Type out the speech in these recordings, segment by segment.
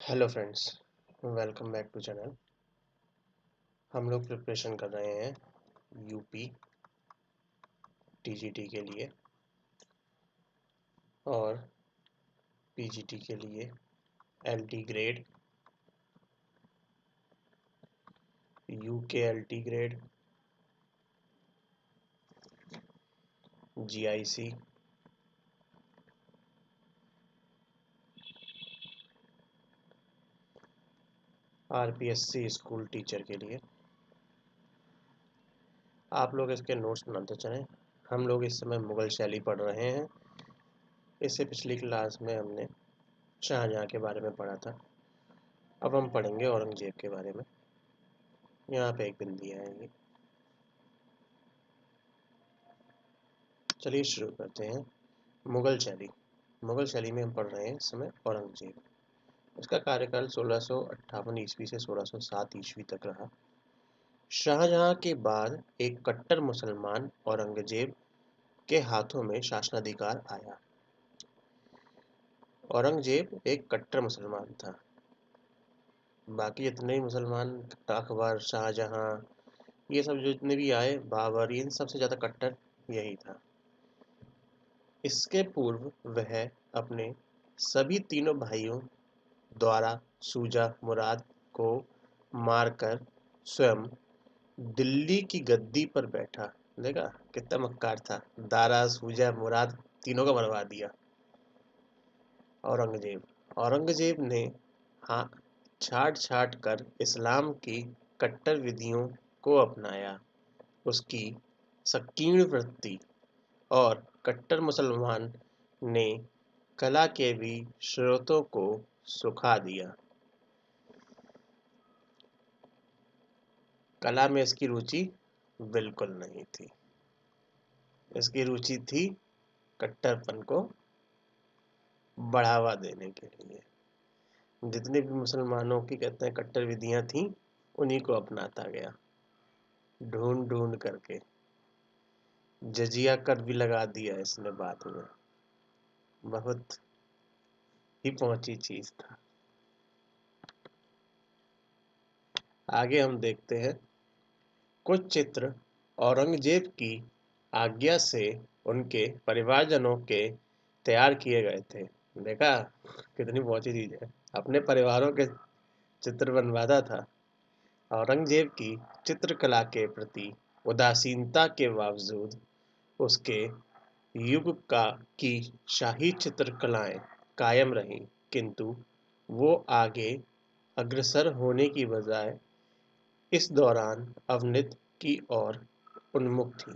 Hello friends, welcome back to channel. हम लोग preparation कर रहे हैं यूपी टीजीटी के लिए और पीजीटी के लिए LT grade, UKLT grade, GIC, RPSC school teacher के लिए। आप लोग इसके नोट्स बनाते चलें। हम लोग इस समय मुग़ल शैली पढ़ रहे हैं। इससे पिछली क्लास में हमने शाहजहाँ के बारे में पढ़ा था। अब हम पढ़ेंगे औरंगज़ेब के बारे में। यहाँ पे एक बिंदी आएंगी। चलिए शुरू करते हैं। मुग़ल शैली में हम पढ़ रहे हैं इस समय औरंगज़ेब। इसका कार्यकाल 1658 ईस्वी से 1607 ईस्वी तक रहा। शाहजहां के बाद एक कट्टर मुसलमान औरंगजेब के हाथों में शासनाधिकार आया। औरंगजेब एक कट्टर मुसलमान था। बाकी जितने भी मुसलमान, अकबर, शाहजहां, ये सब जितने भी आए, बाबर, इन सबसे ज़्यादा कट्टर यही था। इसके पूर्व वह अपने सभी तीनों भाइयों द्वारा सूजा मुराद को मारकर स्वयं दिल्ली की गद्दी पर बैठा। देखा कितना मक्कार था। दारा, सूजा, मुराद तीनों का मरवा दिया औरंगजेब ने हाँ छाट छाट कर इस्लाम की कट्टर विधियों को अपनाया। उसकी संकीर्ण वृत्ति और कट्टर मुसलमान ने कला के भी स्रोतों को सुखा दिया। कला में इसकी रुचि बिल्कुल नहीं थी। इसकी रुचि थी कट्टरपन को बढ़ावा देने के लिए। जितने भी मुसलमानों की कहते हैं कट्टर विधियां थीं, उन्हीं को अपनाता गया, ढूंढ ढूंढ करके। जजिया कर भी लगा दिया इसने बात में। बहुत ही पहुंची चीज था। आगे हम देखते हैं कुछ चित्र औरंगजेब की आज्ञा से उनके परिवारजनों के तैयार किए गए थे। देखा कितनी पहुंची चीज है। अपने परिवारों के चित्र बनवाता था। औरंगजेब की चित्रकला के प्रति उदासीनता के बावजूद उसके युग की शाही चित्रकलाएं कायम रहीं, किंतु वो आगे अग्रसर होने की बजाय इस दौरान अवनति की ओर उन्मुख थी।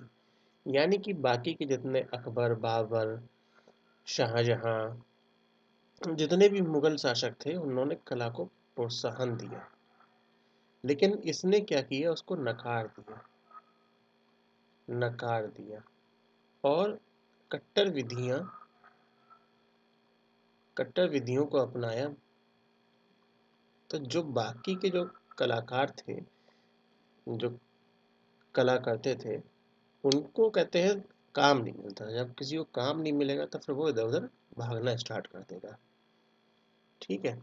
यानी कि बाकी के जितने अकबर, बाबर, शाहजहां, जितने भी मुगल शासक थे, उन्होंने कला को प्रोत्साहन दिया, लेकिन इसने क्या किया, उसको नकार दिया और कट्टर विधियों को अपनाया। तो जो बाकी के जो कलाकार थे, जो कला करते थे, उनको कहते हैं काम नहीं मिलता। जब किसी को काम नहीं मिलेगा तो फिर वो इधर उधर भागना स्टार्ट कर देगा। ठीक है,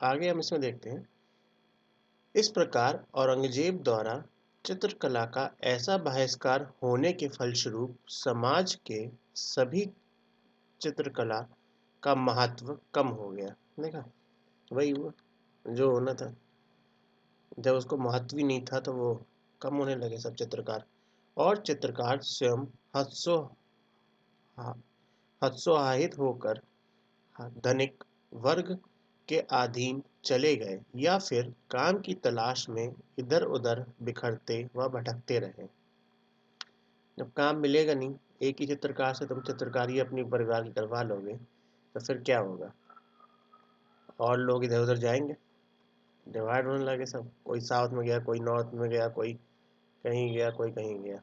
आगे हम इसमें देखते हैं। इस प्रकार औरंगजेब द्वारा चित्रकला का ऐसा बहिष्कार होने के फलस्वरूप समाज के सभी चित्रकला का महत्व कम हो गया। देखा, वही हुआ जो होना था। जब उसको महत्व ही नहीं था तो वो कम होने लगे सब चित्रकार। और चित्रकार स्वयं हत्सो हतोत्साहित होकर धनिक वर्ग के अधीन चले गए या फिर काम की तलाश में इधर उधर बिखरते व भटकते रहे। जब काम मिलेगा नहीं, एक ही चित्रकार से तुम चित्रकारी अपनी परिवार की करवा लोगे, तो फिर क्या होगा? और लोग इधर उधर जाएंगे, डिवाइड होने लगे सब। कोई साउथ में गया, कोई नॉर्थ में गया, कोई कहीं गया, कोई कहीं गया।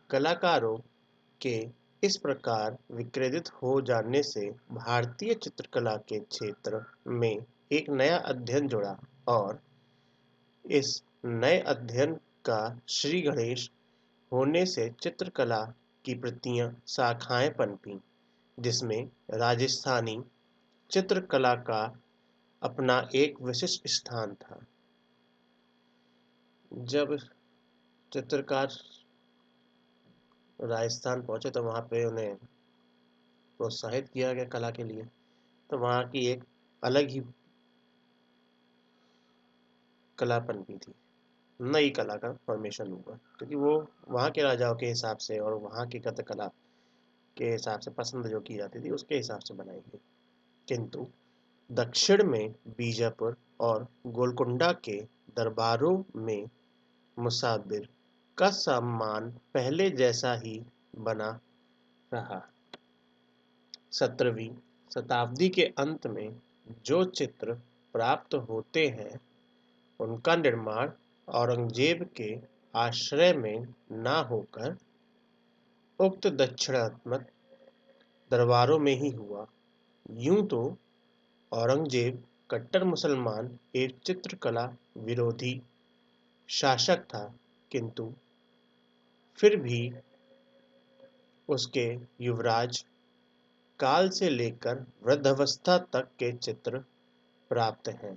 कलाकारों के इस प्रकार विक्रेदित हो जाने से भारतीय चित्रकला के क्षेत्र में एक नया अध्ययन जुड़ा और इस नए अध्ययन का श्री गणेश होने से चित्रकला की प्रतियां शाखाएं पनपीं। जिसमें राजस्थानी चित्रकला का अपना एक विशिष्ट स्थान था। जब चित्रकार राजस्थान पहुंचे तो वहाँ पे उन्हें प्रोत्साहित किया गया कला के लिए। तो वहाँ की एक अलग ही कला पनपी थी, नई कला का फॉर्मेशन हुआ, क्योंकि वो वहाँ के राजाओं के हिसाब से और वहाँ की कला के हिसाब से पसंद जो की जाती थी उसके हिसाब से बनाई गई। किंतु दक्षिण में बीजापुर और गोलकुंडा के दरबारों में मुसाबिर का सम्मान पहले जैसा ही बना रहा। 17वीं शताब्दी के अंत में जो चित्र प्राप्त होते हैं उनका निर्माण औरंगजेब के आश्रय में न होकर उक्त दक्षिणात्मक दरबारों में ही हुआ। यूं तो औरंगजेब कट्टर मुसलमान एक चित्रकला विरोधी शासक था, किंतु फिर भी उसके युवराज काल से लेकर वृद्धावस्था तक के चित्र प्राप्त हैं।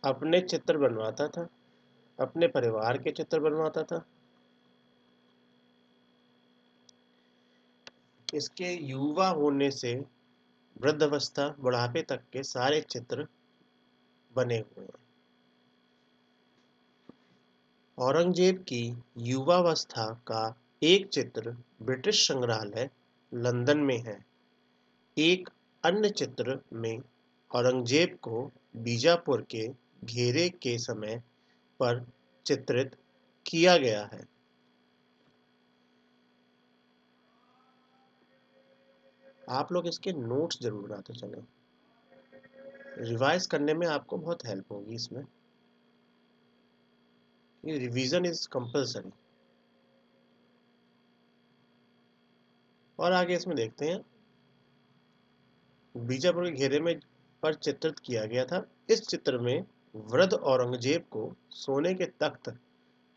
अपने चित्र बनवाता था, अपने परिवार के चित्र बनवाता था। इसके युवा होने से वृद्धावस्था बुढ़ापे तक के सारे चित्र बने हुए हैं। औरंगजेब की युवावस्था का एक चित्र ब्रिटिश संग्रहालय लंदन में है। एक अन्य चित्र में औरंगजेब को बीजापुर के घेरे के समय पर चित्रित किया गया है। आप लोग इसके नोट्स जरूर बनाते चलें, रिवाइज करने में आपको बहुत हेल्प होगी इसमें। ये रिवीजन इज कंपलसरी। और आगे इसमें देखते हैं, बीजापुर के घेरे में पर चित्रित किया गया था। इस चित्र में वृद्ध औरंगजेब को सोने के तख्त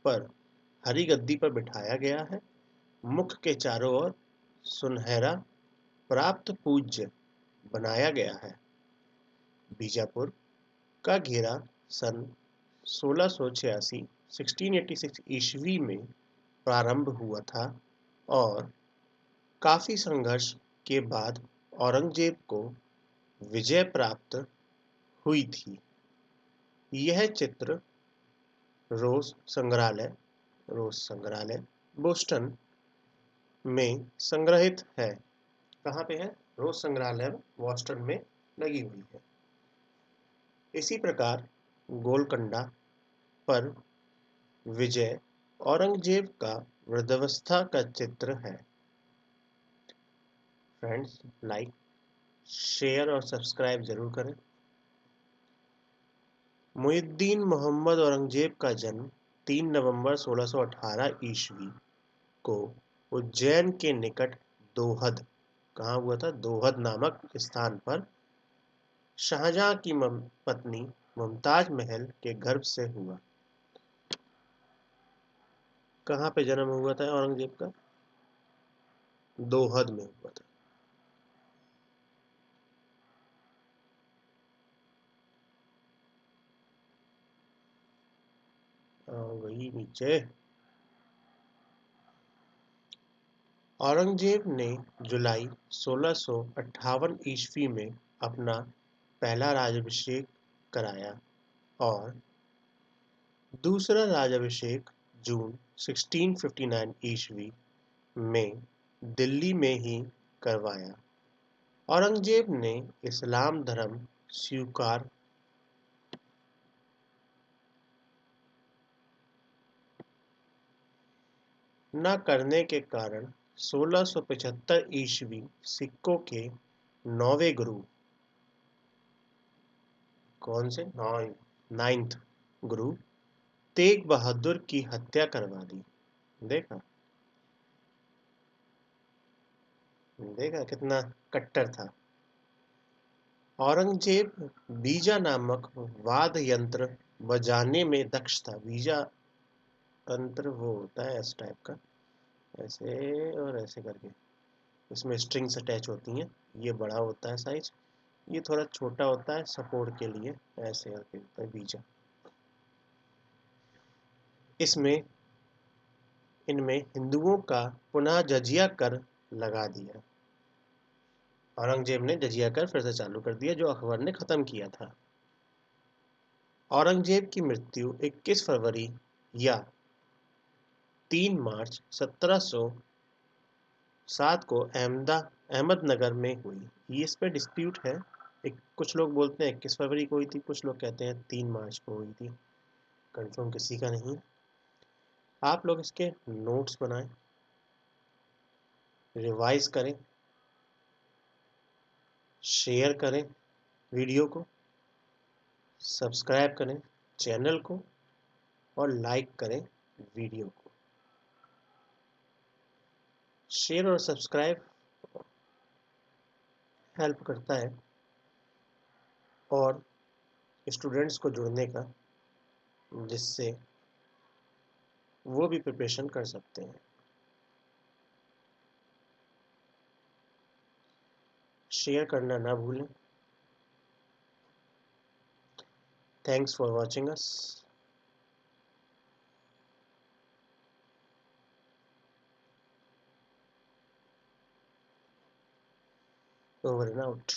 पर हरी गद्दी पर बिठाया गया है। मुख के चारों ओर सुनहरा प्राप्त पूज्य बनाया गया है। बीजापुर का घेरा सन 1686 1686 ईस्वी में प्रारंभ हुआ था और काफी संघर्ष के बाद औरंगजेब को विजय प्राप्त हुई थी। यह चित्र रोज संग्रहालय बोस्टन में संग्रहित है। कहाँ पे है? रोज संग्रहालय बोस्टन में लगी हुई है। इसी प्रकार गोलकुंडा पर विजय औरंगजेब का वृद्धावस्था का चित्र है। फ्रेंड्स, लाइक शेयर और सब्सक्राइब जरूर करें। मुहिउद्दीन मोहम्मद औरंगजेब का जन्म 3 नवंबर 1618 ईस्वी को उज्जैन के निकट दोहद, कहाँ हुआ था? दोहद नामक स्थान पर शाहजहां की पत्नी मुमताज महल के गर्भ से हुआ। कहाँ पे जन्म हुआ था औरंगजेब का? दोहद में हुआ था। वही नीचे औरंगजेब ने जुलाई 1658 ईस्वी में अपना पहला राज्याभिषेक कराया और दूसरा राज्याभिषेक जून 1659 ईस्वी में दिल्ली में ही करवाया। औरंगजेब ने इस्लाम धर्म स्वीकार न करने के कारण 1675 ईस्वी सिखों के 9वें गुरु, कौन से? 9th गुरु तेग बहादुर की हत्या करवा दी। देखा देखा कितना कट्टर था। औरंगजेब बीजा नामक वाद्य यंत्र बजाने में दक्ष था। बीजा यंत्र वो होता है इस टाइप का, ऐसे और ऐसे करके, इसमें स्ट्रिंग्स अटैच होती हैं। ये बड़ा होता है साइज, ये थोड़ा छोटा होता है सपोर्ट के लिए, ऐसे करके होता है बीजा। इसमें इनमें हिंदुओं का पुनः जजिया कर लगा दिया। औरंगजेब ने जजिया कर फिर से चालू कर दिया, जो अकबर ने खत्म किया था। औरंगजेब की मृत्यु 21 फरवरी या 3 मार्च 1707 को अहमदनगर में हुई। ये इस पे डिस्प्यूट है। कुछ लोग बोलते हैं 21 फरवरी को हुई थी, कुछ लोग कहते हैं 3 मार्च को हुई थी। कंफर्म किसी का नहीं। आप लोग इसके नोट्स बनाएं, रिवाइज करें, शेयर करें वीडियो को, सब्सक्राइब करें चैनल को और लाइक करें वीडियो को। शेयर और सब्सक्राइब हेल्प करता है और स्टूडेंट्स को जुड़ने का, जिससे वो भी प्रिपरेशन कर सकते हैं। शेयर करना ना भूलें। Thanks for watching us. Over and out.